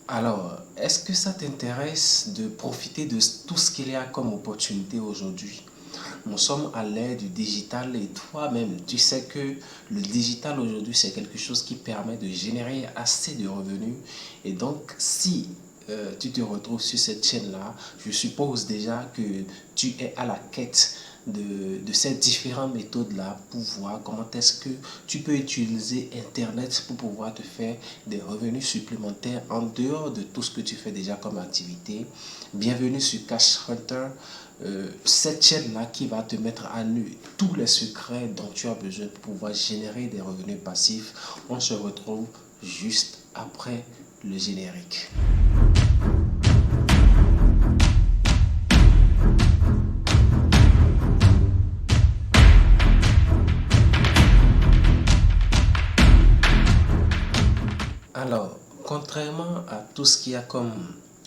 Alors, est-ce que ça t'intéresse de profiter de tout ce qu'il y a comme opportunité aujourd'hui? Nous sommes à l'ère du digital et toi-même, tu sais que le digital aujourd'hui, c'est quelque chose qui permet de générer assez de revenus. Et donc, si tu te retrouves sur cette chaîne-là, je suppose déjà que tu es à la quête de ces différentes méthodes-là pour voir comment est-ce que tu peux utiliser Internet pour pouvoir te faire des revenus supplémentaires en dehors de tout ce que tu fais déjà comme activité. Bienvenue sur Cash Hunter, cette chaîne-là qui va te mettre à nu tous les secrets dont tu as besoin pour pouvoir générer des revenus passifs. On se retrouve juste après le générique. Alors, contrairement à tout ce qu'il y a comme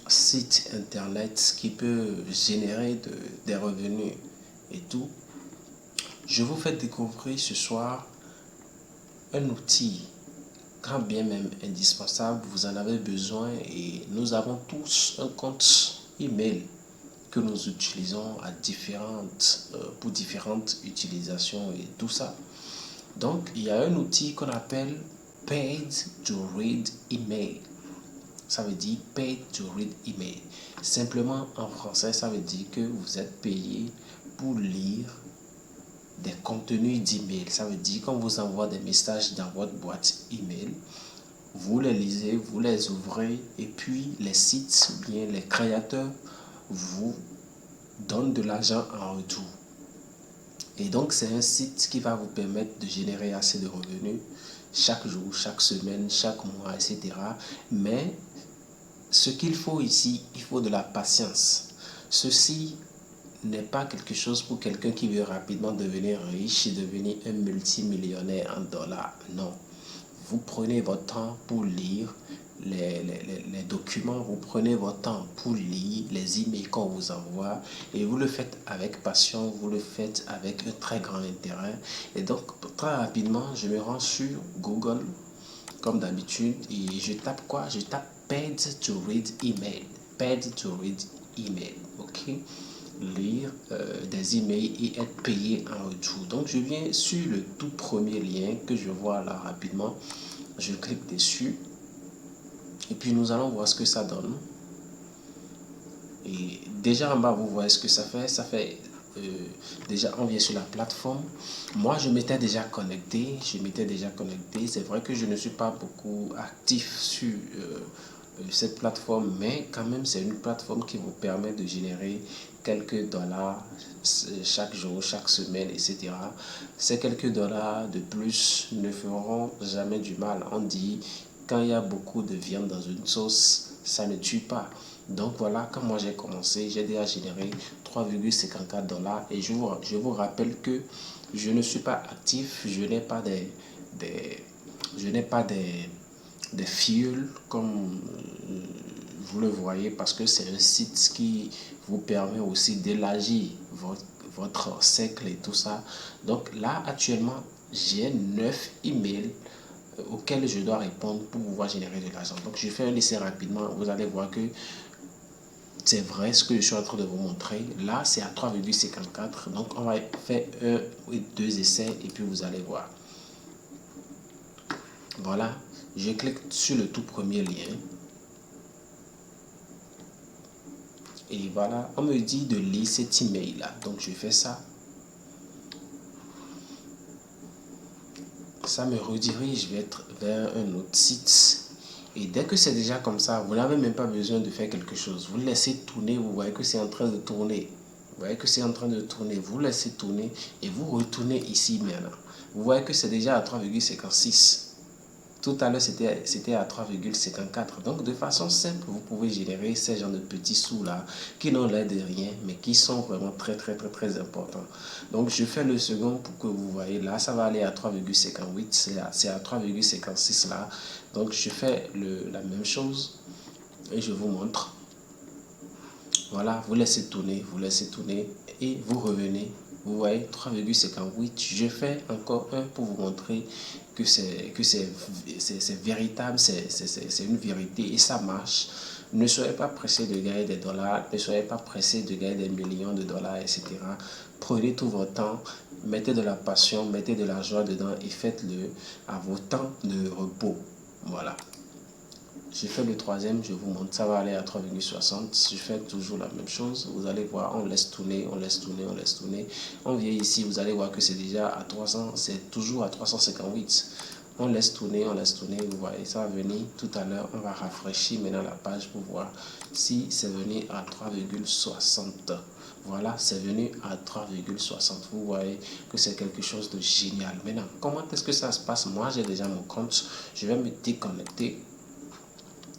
site internet qui peut générer des revenus et tout, je vous fais découvrir ce soir un outil, quand bien même indispensable, vous en avez besoin et nous avons tous un compte email que nous utilisons pour différentes utilisations et tout ça. Donc, il y a un outil qu'on appelle Paid to Read Email. Ça veut dire Paid to Read Email. Simplement en français, ça veut dire que vous êtes payé pour lire des contenus d'email. Ça veut dire qu'on vous envoie des messages dans votre boîte email. Vous les lisez, vous les ouvrez et puis les sites ou bien les créateurs vous donnent de l'argent en retour. Et donc, c'est un site qui va vous permettre de générer assez de revenus chaque jour, chaque semaine, chaque mois, etc. Mais ce qu'il faut ici, il faut de la patience. Ceci n'est pas quelque chose pour quelqu'un qui veut rapidement devenir riche et devenir un multimillionnaire en dollars. Non. Vous prenez votre temps pour lire les documents, vous prenez votre temps pour lire les emails qu'on vous envoie et vous le faites avec passion, vous le faites avec un très grand intérêt. Et donc, très rapidement, je me rends sur Google, comme d'habitude, et je tape quoi? Je tape Paid to Read Email. Paid to Read Email, ok? Lire des emails et être payé en retour. Donc, je viens sur le tout premier lien que je vois là rapidement. Je clique dessus et puis nous allons voir ce que ça donne. Et déjà en bas, vous voyez ce que ça fait. Ça fait déjà, on vient sur la plateforme. Moi, je m'étais déjà connecté. C'est vrai que je ne suis pas beaucoup actif sur cette plateforme, mais quand même, c'est une plateforme qui vous permet de générer quelques dollars chaque jour, chaque semaine, etc. Ces quelques dollars de plus ne feront jamais du mal. On dit, quand il y a beaucoup de viande dans une sauce, ça ne tue pas. Donc voilà, quand moi j'ai commencé, j'ai déjà généré 3,54 dollars et je vous rappelle que je ne suis pas actif, je n'ai pas des fioles comme vous le voyez parce que c'est un site qui vous permet aussi d'élargir votre cercle et tout ça. Donc là actuellement j'ai 9 emails auxquels je dois répondre pour pouvoir générer de l'argent. Donc je fais un essai rapidement, vous allez voir que c'est vrai ce que je suis en train de vous montrer. Là, c'est à 3,54. Donc, on va faire un ou deux essais et puis vous allez voir. Voilà. Je clique sur le tout premier lien. Et voilà, on me dit de lire cet email là. Donc, je fais ça. Ça me redirige vers un autre site. Et dès que c'est déjà comme ça, vous n'avez même pas besoin de faire quelque chose. Vous laissez tourner, vous voyez que c'est en train de tourner. Vous voyez que c'est en train de tourner. Vous laissez tourner et vous retournez ici maintenant. Vous voyez que c'est déjà à 3,56. Tout à l'heure, c'était à 3,54. Donc, de façon simple, vous pouvez générer ces genres de petits sous-là qui n'ont l'air de rien, mais qui sont vraiment très, très, très, très importants. Donc, je fais le second pour que vous voyez. Là, ça va aller à 3,58. C'est à 3,56 là. Donc, je fais la même chose et je vous montre. Voilà, vous laissez tourner et vous revenez Vous voyez, 3,58. Je fais encore un pour vous montrer que c'est véritable, c'est une vérité et ça marche. Ne soyez pas pressé de gagner des dollars, ne soyez pas pressé de gagner des millions de dollars, etc. Prenez tout votre temps, mettez de la passion, mettez de la joie dedans et faites-le à vos temps de repos. Voilà. J'ai fait le troisième, je vous montre, ça va aller à 3,60. Je fais toujours la même chose. Vous allez voir, on laisse tourner, on laisse tourner, on laisse tourner. On vient ici, vous allez voir que c'est déjà à 300, c'est toujours à 358. On laisse tourner, vous voyez, ça va venir tout à l'heure. On va rafraîchir maintenant la page pour voir si c'est venu à 3,60. Voilà, c'est venu à 3,60. Vous voyez que c'est quelque chose de génial. Maintenant, comment est-ce que ça se passe? Moi, j'ai déjà mon compte. Je vais me déconnecter.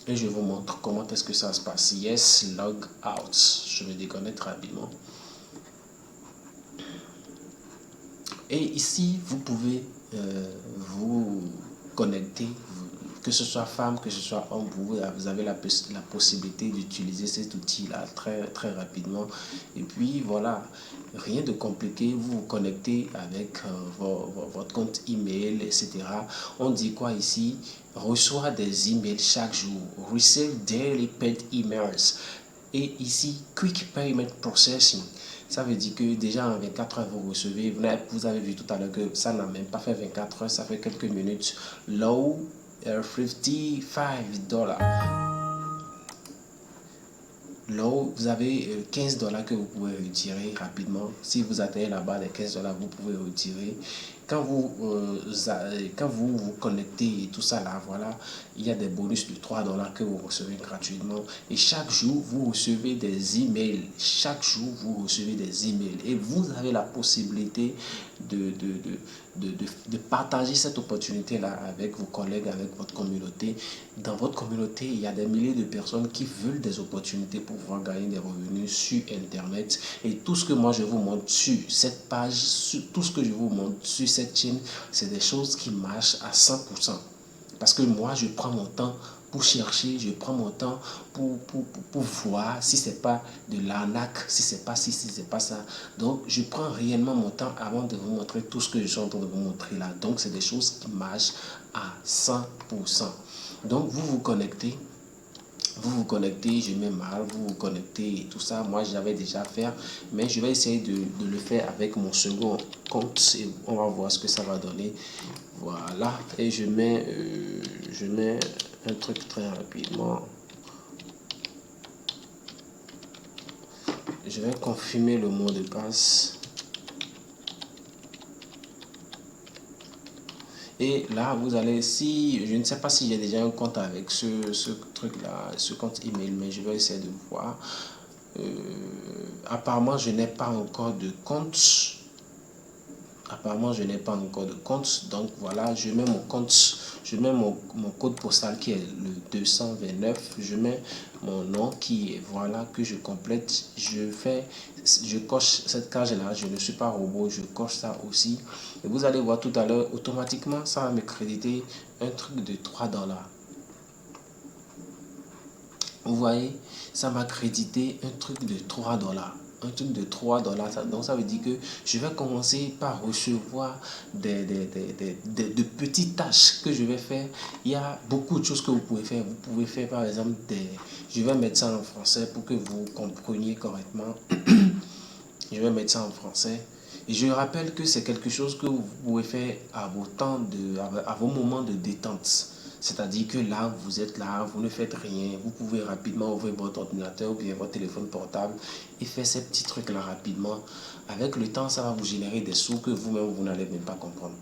Et je vous montre comment est-ce que ça se passe. Yes, log out. Je me déconnecte rapidement. Et ici, vous pouvez vous connecter, que ce soit femme, que ce soit homme, vous avez la possibilité d'utiliser cet outil-là très rapidement. Et puis voilà, rien de compliqué, vous vous connectez avec votre compte email, etc. On dit quoi ici? Reçoit des emails chaque jour. Receive daily paid emails. Et ici, Quick Payment Processing. Ça veut dire que déjà en 24 heures, vous recevez, vous avez vu tout à l'heure que ça n'a même pas fait 24 heures, ça fait quelques minutes. Low, $55. Low, vous avez 15 dollars que vous pouvez retirer rapidement. Si vous atteignez la barre des 15 dollars, vous pouvez retirer. Quand vous vous connectez et tout ça là, voilà, il y a des bonus de 3 dollars que vous recevez gratuitement. Et chaque jour, vous recevez des emails. Chaque jour, vous recevez des emails. Et vous avez la possibilité de partager cette opportunité-là avec vos collègues, avec votre communauté. Dans votre communauté, il y a des milliers de personnes qui veulent des opportunités pour pouvoir gagner des revenus sur Internet. Et tout ce que moi je vous montre sur cette page, tout ce que je vous montre sur cette chaîne, c'est des choses qui marchent à 100%. Parce que moi, je prends mon temps pour chercher, je prends mon temps pour voir si c'est pas de l'arnaque, si c'est pas ci, si c'est pas ça. Donc, je prends réellement mon temps avant de vous montrer tout ce que je suis en train de vous montrer là. Donc, c'est des choses qui marchent à 100%. Donc, vous vous connectez, je mets mal, vous vous connectez et tout ça. Moi, j'avais déjà fait, mais je vais essayer de le faire avec mon second compte et on va voir ce que ça va donner. Voilà, et je mets un truc très rapidement. Je vais confirmer le mot de passe. Et là, vous allez, si je ne sais pas si j'ai déjà un compte avec ce truc-là, ce compte email, mais je vais essayer de voir. Apparemment, je n'ai pas encore de compte. Apparemment, je n'ai pas encore de compte. Donc voilà, je mets mon compte, je mets mon code postal qui est le 229. Je mets mon nom qui est, voilà, que je complète. Je coche cette case-là. Je ne suis pas robot, je coche ça aussi. Et vous allez voir tout à l'heure, automatiquement, ça va me créditer un truc de 3 dollars. Vous voyez, ça m'a crédité un truc de 3 dollars. Un truc de 3 dollars. Donc ça veut dire que je vais commencer par recevoir de petites tâches que je vais faire. Il y a beaucoup de choses que vous pouvez faire. Vous pouvez faire par exemple Je vais mettre ça en français pour que vous compreniez correctement. Je vais mettre ça en français. Et je rappelle que c'est quelque chose que vous pouvez faire à vos moments de détente. C'est-à-dire que là, vous êtes là, vous ne faites rien. Vous pouvez rapidement ouvrir votre ordinateur ou bien votre téléphone portable et faire ces petits trucs-là rapidement. Avec le temps, ça va vous générer des sous que vous-même, vous n'allez même pas comprendre.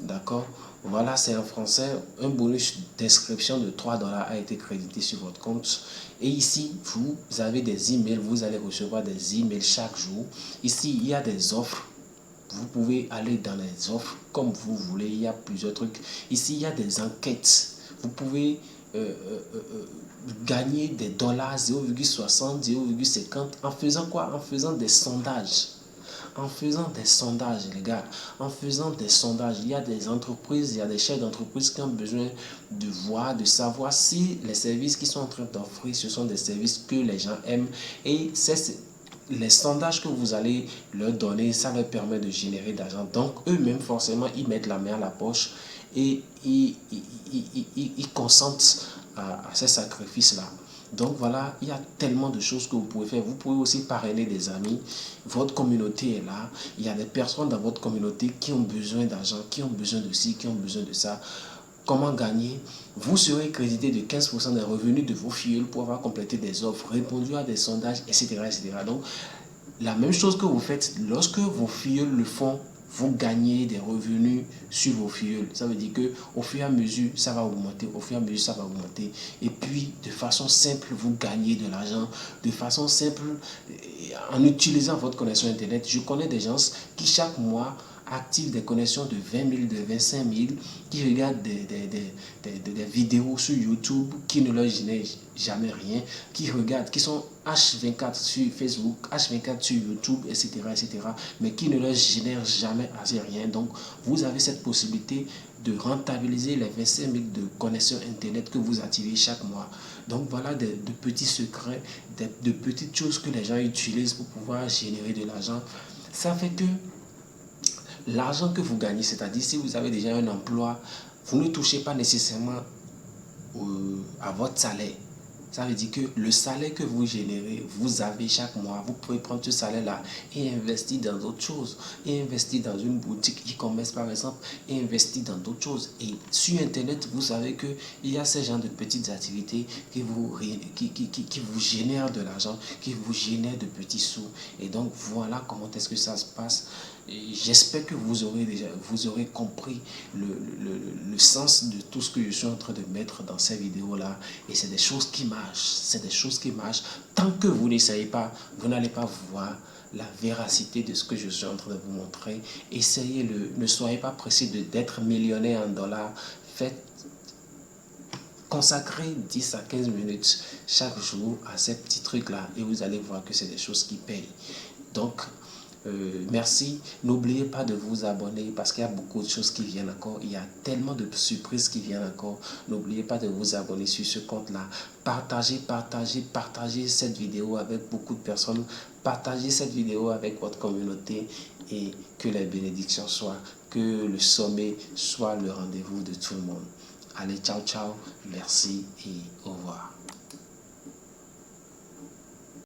D'accord? Voilà, c'est en français. Un bonus d'inscription de 3 dollars a été crédité sur votre compte. Et ici, vous avez des emails. Vous allez recevoir des emails chaque jour. Ici, il y a des offres. Vous pouvez aller dans les offres comme vous voulez. Il y a plusieurs trucs. Ici, il y a des enquêtes. Vous pouvez gagner des dollars 0,60, 0,50 en faisant quoi? En faisant des sondages. En faisant des sondages, les gars, en faisant des sondages, il y a des entreprises, il y a des chefs d'entreprise qui ont besoin de voir, de savoir si les services qu'ils sont en train d'offrir, ce sont des services que les gens aiment. Et les sondages que vous allez leur donner, ça leur permet de générer de l'argent. Donc, eux-mêmes, forcément, ils mettent la main à la poche et ils consentent à ces sacrifices-là. Donc voilà, il y a tellement de choses que vous pouvez faire. Vous pouvez aussi parrainer des amis. Votre communauté est là. Il y a des personnes dans votre communauté qui ont besoin d'argent, qui ont besoin de ci, qui ont besoin de ça. Comment gagner? Vous serez crédité de 15% des revenus de vos filles pour avoir complété des offres, répondu à des sondages, etc., etc. Donc, la même chose que vous faites lorsque vos filles le font, vous gagnez des revenus sur vos filles. Ça veut dire que au fur et à mesure, ça va augmenter, au fur et à mesure, ça va augmenter. Et puis, de façon simple, vous gagnez de l'argent. De façon simple, en utilisant votre connexion Internet. Je connais des gens qui, chaque mois, activent des connexions de 20 000, de 25 000, qui regardent des vidéos sur YouTube qui ne leur génèrent jamais rien, qui regardent, qui sont H24 sur Facebook, H24 sur YouTube, etc., etc., mais qui ne leur génèrent jamais assez rien. Donc, vous avez cette possibilité de rentabiliser les 25 000 de connexions Internet que vous activez chaque mois. Donc, voilà de petits secrets, de petites choses que les gens utilisent pour pouvoir générer de l'argent. Ça fait que l'argent que vous gagnez, c'est-à-dire si vous avez déjà un emploi, vous ne touchez pas nécessairement à votre salaire. Ça veut dire que le salaire que vous générez, vous avez chaque mois, vous pouvez prendre ce salaire-là et investir dans d'autres choses. Et investir dans une boutique e-commerce par exemple, et investir dans d'autres choses. Et sur Internet, vous savez qu'il y a ces genres de petites activités qui vous génèrent de l'argent, qui vous génèrent de petits sous. Et donc voilà comment est-ce que ça se passe. J'espère que vous aurez compris le sens de tout ce que je suis en train de mettre dans ces vidéos-là. Et c'est des choses qui marchent. C'est des choses qui marchent. Tant que vous n'essayez pas, vous n'allez pas voir la véracité de ce que je suis en train de vous montrer. Essayez-le. Ne soyez pas pressé d'être millionnaire en dollars. Consacrez 10 à 15 minutes chaque jour à ces petits trucs-là et vous allez voir que c'est des choses qui payent. Donc, merci. N'oubliez pas de vous abonner parce qu'il y a beaucoup de choses qui viennent encore. Il y a tellement de surprises qui viennent encore. N'oubliez pas de vous abonner sur ce compte-là. Partagez cette vidéo avec beaucoup de personnes. Partagez cette vidéo avec votre communauté et que les bénédictions soient, que le sommet soit le rendez-vous de tout le monde. Allez, ciao, ciao. Merci et au revoir.